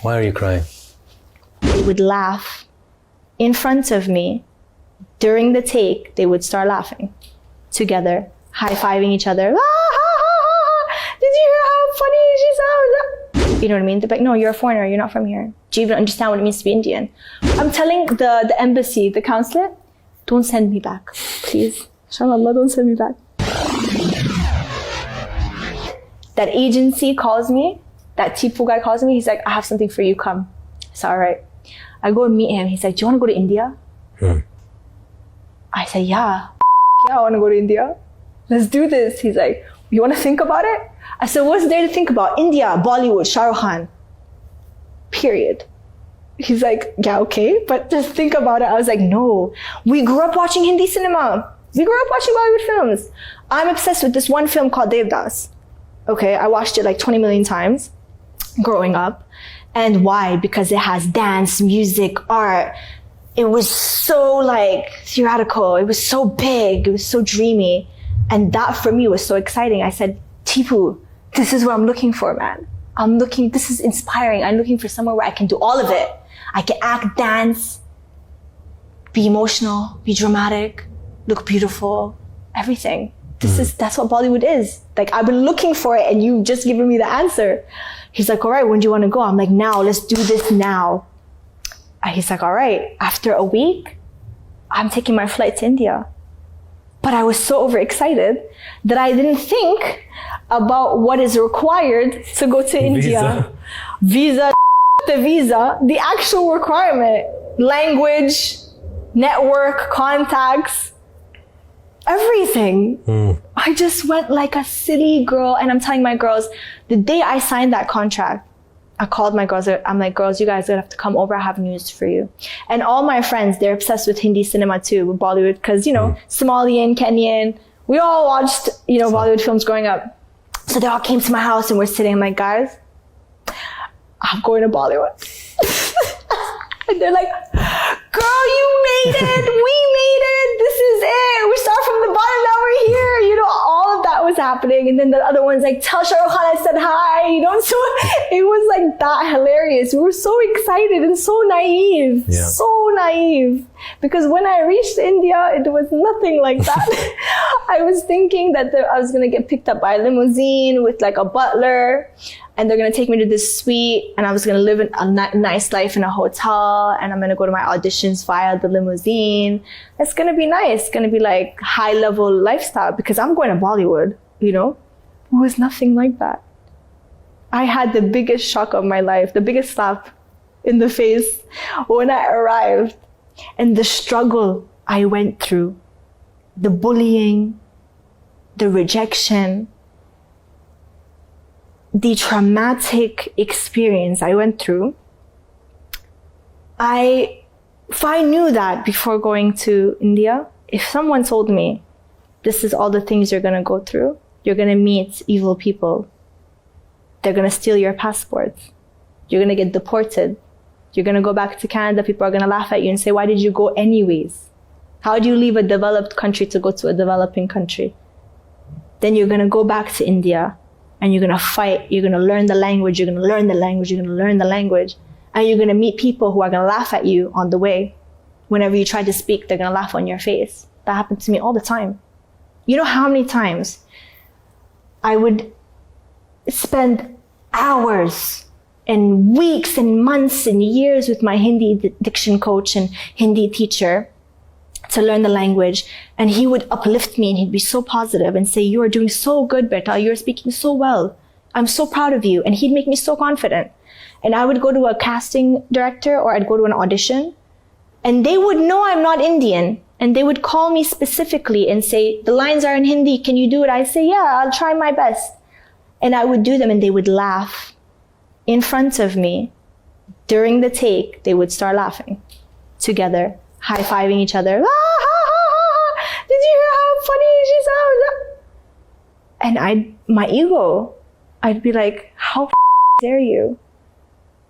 Why are you crying? They would laugh in front of me. During the take, they would start laughing together, high-fiving each other. Did you hear how funny she sounds? You know what I mean? They're like, no, you're a foreigner. You're not from here. Do you even understand what it means to be Indian? I'm telling the embassy, the consulate, don't send me back, please. Inshallah, don't send me back. That agency calls me. That Tipu guy calls me. He's like, I have something for you. Come. I said, all right. I go and meet him. He's like, do you want to go to India? I said, yeah, I want to go to India. Let's do this. He's like, you want to think about it? I said, what's there to think about? India, Bollywood, Shah Rukh Khan. Period. He's like, yeah, okay, but just think about it. I was like, no. We grew up watching Hindi cinema. We grew up watching Bollywood films. I'm obsessed with this one film called Devdas. Okay, I watched it like 20 million times growing up. And why? Because it has dance, music, art. It was so like theatrical. It was so big. It was so dreamy. And that for me was so exciting. I said, Tipu, this is what I'm looking for, man. This is inspiring. I'm looking for somewhere where I can do all of it. I can act, dance, be emotional, be dramatic, look beautiful, everything. That's what Bollywood is. Like, I've been looking for it and you've just given me the answer. He's like, all right, when do you want to go? I'm like, now, let's do this now. And he's like, all right, after a week, I'm taking my flight to India. But I was so overexcited that I didn't think about what is required to go to India. Visa, the actual requirement, language, network, contacts, everything. I just went like a silly girl. And I'm telling my girls, the day I signed that contract, I called my girls. I'm like, girls, you guys have to come over. I have news for you. And all my friends, they're obsessed with Hindi cinema too, with Bollywood, because, you know, Somalian, Kenyan, we all watched, you know, Bollywood films growing up. So they all came to my house and we're sitting. I'm like, guys, I'm going to Bollywood. And they're like, girl, you made it. We made it. This is it. We start from the bottom, now we're here. You know, all of that was happening. And then the other one's like, tell Shah Rukh Khan I said hi. You know, so it was like that hilarious. We were so excited and so naive. Yeah. So naive. Because when I reached India, it was nothing like that. I was thinking that I was going to get picked up by a limousine with like a butler. And they're going to take me to this suite and I was going to live a nice life in a hotel and I'm going to go to my auditions via the limousine. It's going to be nice. It's going to be like high level lifestyle because I'm going to Bollywood, you know? It was nothing like that. I had the biggest shock of my life, the biggest slap in the face when I arrived and the struggle I went through, the bullying, the rejection, the traumatic experience I went through. If I knew that before going to India, if someone told me, this is all the things you're going to go through, you're going to meet evil people, they're going to steal your passports, you're going to get deported, you're going to go back to Canada, people are going to laugh at you and say, why did you go anyways? How do you leave a developed country to go to a developing country? Then you're going to go back to India and you're going to fight, you're going to learn the language, you're going to learn the language, you're going to learn the language. And you're going to meet people who are going to laugh at you on the way. Whenever you try to speak, they're going to laugh on your face. That happened to me all the time. You know how many times I would spend hours and weeks and months and years with my Hindi diction coach and Hindi teacher to learn the language. And he would uplift me and he'd be so positive and say, you are doing so good, Beta. You're speaking so well. I'm so proud of you. And he'd make me so confident. And I would go to a casting director or I'd go to an audition and they would know I'm not Indian. And they would call me specifically and say, the lines are in Hindi. Can you do it? I'd say, yeah, I'll try my best. And I would do them and they would laugh in front of me. During the take, they would start laughing together, high-fiving each other. Did you hear how funny she sounds? And my ego, I'd be like, how dare you?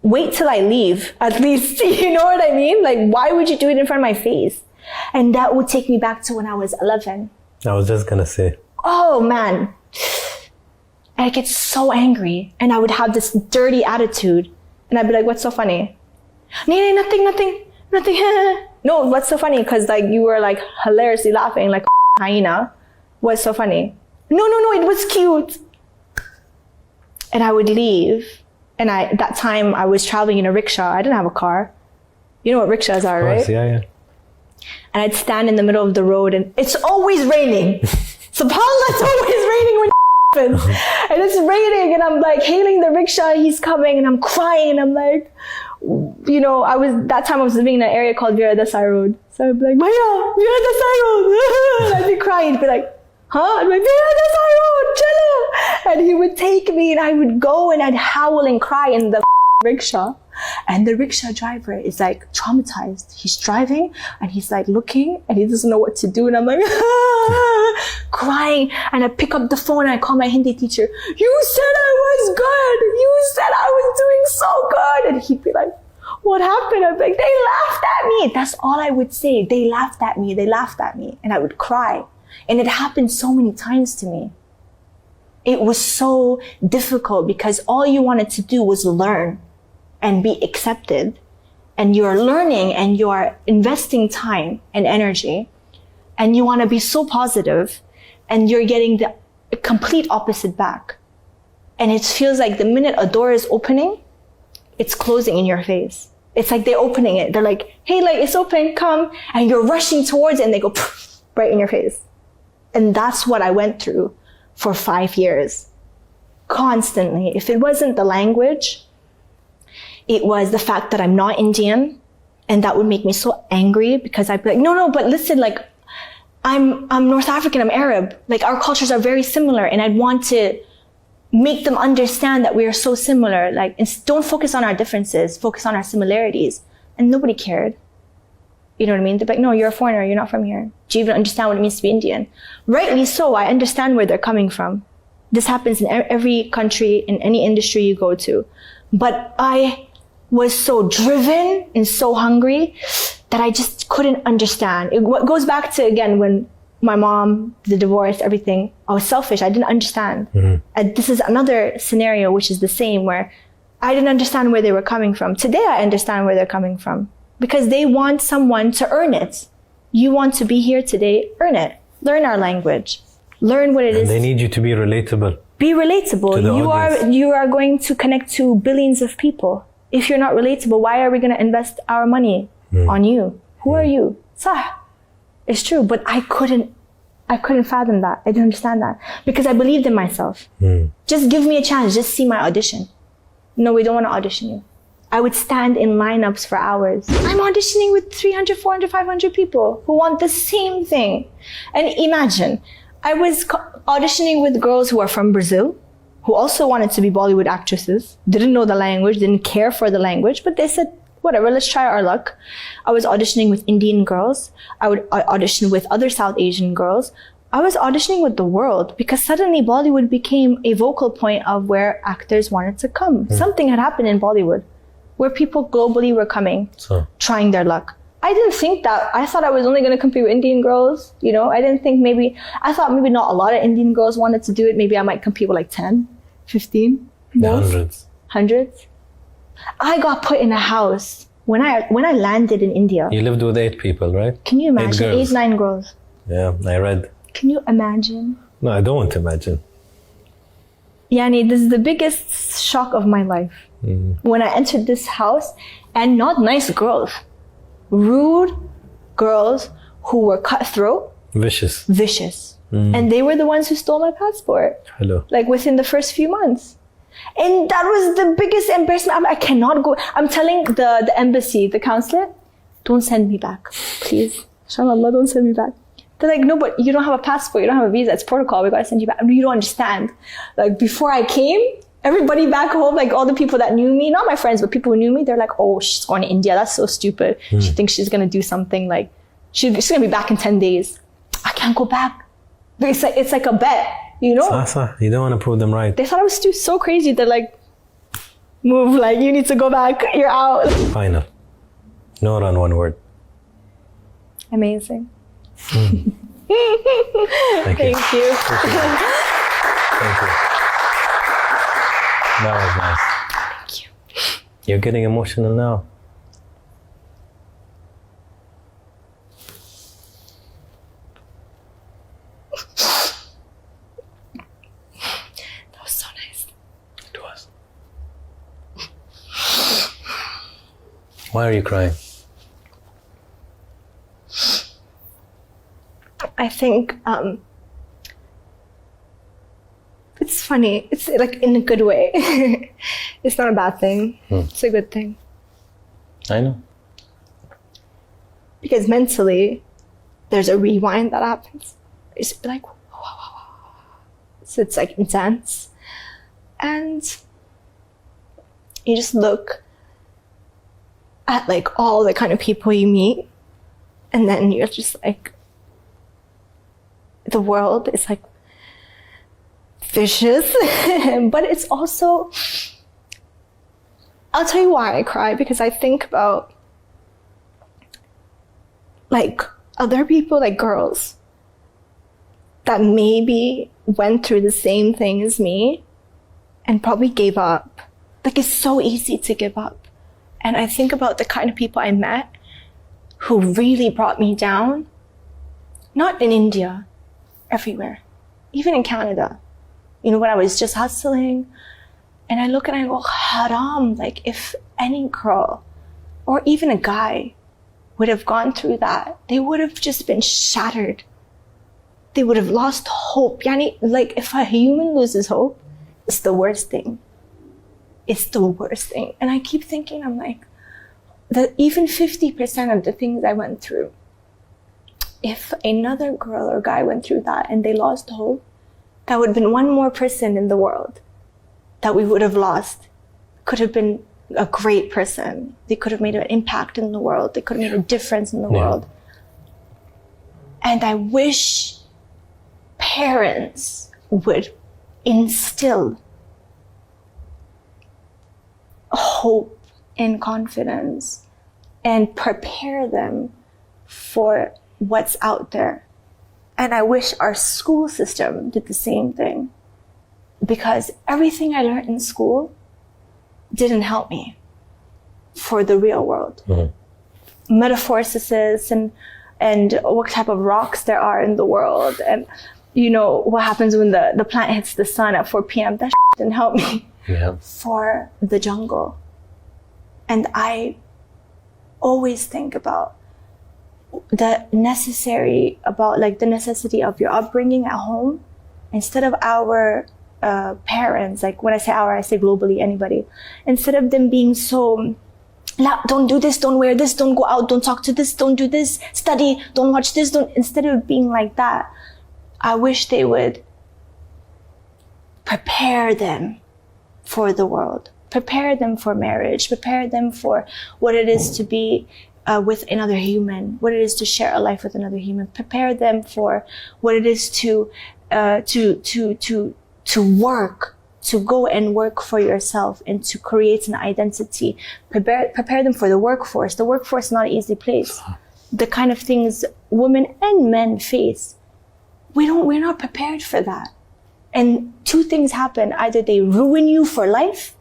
Wait till I leave, at least, you know what I mean? Like, why would you do it in front of my face? And that would take me back to when I was 11. I was just gonna say. oh man. And I get so angry and I would have this dirty attitude and I'd be like, what's so funny? Nothing. No, what's so funny? Because like you were like hilariously laughing like hyena. What's so funny? No, it was cute. And I would leave. And that time I was traveling in a rickshaw. I didn't have a car. You know what rickshaws are, right? Yeah. And I'd stand in the middle of the road and it's always raining. SubhanAllah, it's always raining when happens. And it's raining and I'm like hailing the rickshaw, he's coming and I'm crying and I'm like, you know, that time I was living in an area called Vira Desai Road. So I'd be like, Maya, Vira Desai Road. And I'd be crying. He'd be like, huh? I'd be like, Vira Desai Road, chalo. And he would take me and I would go and I'd howl and cry in the rickshaw. And the rickshaw driver is like traumatized. He's driving and he's like looking and he doesn't know what to do. And I'm like, crying. And I pick up the phone and I call my Hindi teacher. You said I was good. You said I was doing so good. And he'd be like, what happened? I'd be like, they laughed at me. That's all I would say. They laughed at me. They laughed at me. And I would cry. And it happened so many times to me. It was so difficult because all you wanted to do was learn and be accepted. And you're learning and you are investing time and energy. And you want to be so positive and you're getting the complete opposite back. And it feels like the minute a door is opening, it's closing in your face. It's like they're opening it. They're like, hey, like it's open, come. And you're rushing towards it and they go right in your face. And that's what I went through for 5 years. Constantly. If it wasn't the language, it was the fact that I'm not Indian. And that would make me so angry because I'd be like, no, but listen, like, I'm North African, I'm Arab. Like our cultures are very similar and I'd want to make them understand that we are so similar. Like, don't focus on our differences, focus on our similarities. And nobody cared. You know what I mean? They're like, no, you're a foreigner, you're not from here. Do you even understand what it means to be Indian? Rightly so, I understand where they're coming from. This happens in every country, in any industry you go to. But I was so driven and so hungry that I just couldn't understand. It goes back to, again, when my mom, the divorce, everything, I was selfish. I didn't understand. Mm-hmm. And this is another scenario which is the same, where I didn't understand where they were coming from. Today, I understand where they're coming from because they want someone to earn it. You want to be here today, earn it. Learn our language. Learn what it is. They need you to be relatable. Be relatable. You are going to connect to billions of people. If you're not relatable, why are we going to invest our money on you? Who are you? Sah. It's true, but I couldn't fathom that. I didn't understand that because I believed in myself. Just give me a chance. Just see my audition. No, we don't want to audition you. I would stand in lineups for hours. I'm auditioning with 300, 400, 500 people who want the same thing. And imagine, I was auditioning with girls who are from Brazil, who also wanted to be Bollywood actresses, didn't know the language, didn't care for the language, but they said, whatever, let's try our luck. I was auditioning with Indian girls. I would audition with other South Asian girls. I was auditioning with the world because suddenly Bollywood became a vocal point of where actors wanted to come. Something had happened in Bollywood where people globally were coming, trying their luck. I didn't think that. I thought I was only going to compete with Indian girls. You know, I thought maybe not a lot of Indian girls wanted to do it. Maybe I might compete with like 10, 15, most. Hundreds. I got put in a house when I landed in India. You lived with 8 people, right? Can you imagine? 8, 9 girls. Yeah, I read. Can you imagine? No, I don't want to imagine. Yani, this is the biggest shock of my life. When I entered this house, and not nice girls. Rude girls who were cutthroat. Vicious. And they were the ones who stole my passport. Hello. Like within the first few months. And that was the biggest embarrassment. I cannot go. I'm telling the embassy, the consulate, don't send me back, please. Inshallah, don't send me back. They're like, no, but you don't have a passport. You don't have a visa. It's protocol. We got to send you back. You don't understand. Like before I came, everybody back home, like all the people that knew me, not my friends, but people who knew me, they're like, oh, she's going to India. That's so stupid. She thinks she's going to do something like, she's going to be back in 10 days. I can't go back. It's like a bet, you know? You don't want to prove them right. They thought I was so crazy. They're like, move, like you need to go back. You're out. Final. Nora on one word. Amazing. Thank you. Thank you. Thank you. That was nice. Thank you. You're getting emotional now. That was so nice. It was. Why are you crying? I think it's funny. It's like in a good way. It's not a bad thing. It's a good thing. I know. Because mentally, there's a rewind that happens. It's like, so it's like intense. And you just look at like all the kind of people you meet, and then you're just like, the world is like vicious. But it's also, I'll tell you why I cry, because I think about like other people, like girls that maybe went through the same thing as me and probably gave up. Like, it's so easy to give up. And I think about the kind of people I met who really brought me down, not in India, everywhere, even in Canada. You know, when I was just hustling, and I look and I go, haram, like if any girl or even a guy would have gone through that, they would have just been shattered. They would have lost hope. Yani, like if a human loses hope, it's the worst thing. It's the worst thing. And I keep thinking, I'm like, that even 50% of the things I went through, if another girl or guy went through that and they lost hope, that would have been one more person in the world that we would have lost. Could have been a great person. They could have made an impact in the world. They could have made a difference in the world. And I wish parents would instill hope and confidence and prepare them for what's out there. And I wish our school system did the same thing, because everything I learned in school didn't help me for the real world. Metamorphosis and what type of rocks there are in the world, and you know what happens when the plant hits the sun at 4 p.m. That didn't help me for the jungle. And I always think about the necessity of your upbringing at home. Instead of our parents, like when I say our, I say globally, anybody, instead of them being so, don't do this, don't wear this, don't go out, don't talk to this, don't do this, study, don't watch this, instead of being like that, I wish they would prepare them for the world, prepare them for marriage, prepare them for what it is to be with another human, what it is to share a life with another human, prepare them for what it is to work, to go and work for yourself and to create an identity. Prepare them for the workforce. The workforce is not an easy place. The kind of things women and men face, we're not prepared for that. And two things happen. Either they ruin you for life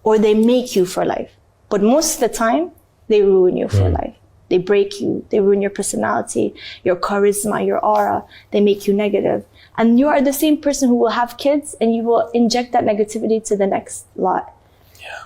or they make you for life. But most of the time, they ruin you for life. They break you. They ruin your personality, your charisma, your aura. They make you negative. And you are the same person who will have kids and you will inject that negativity to the next lot. Yeah.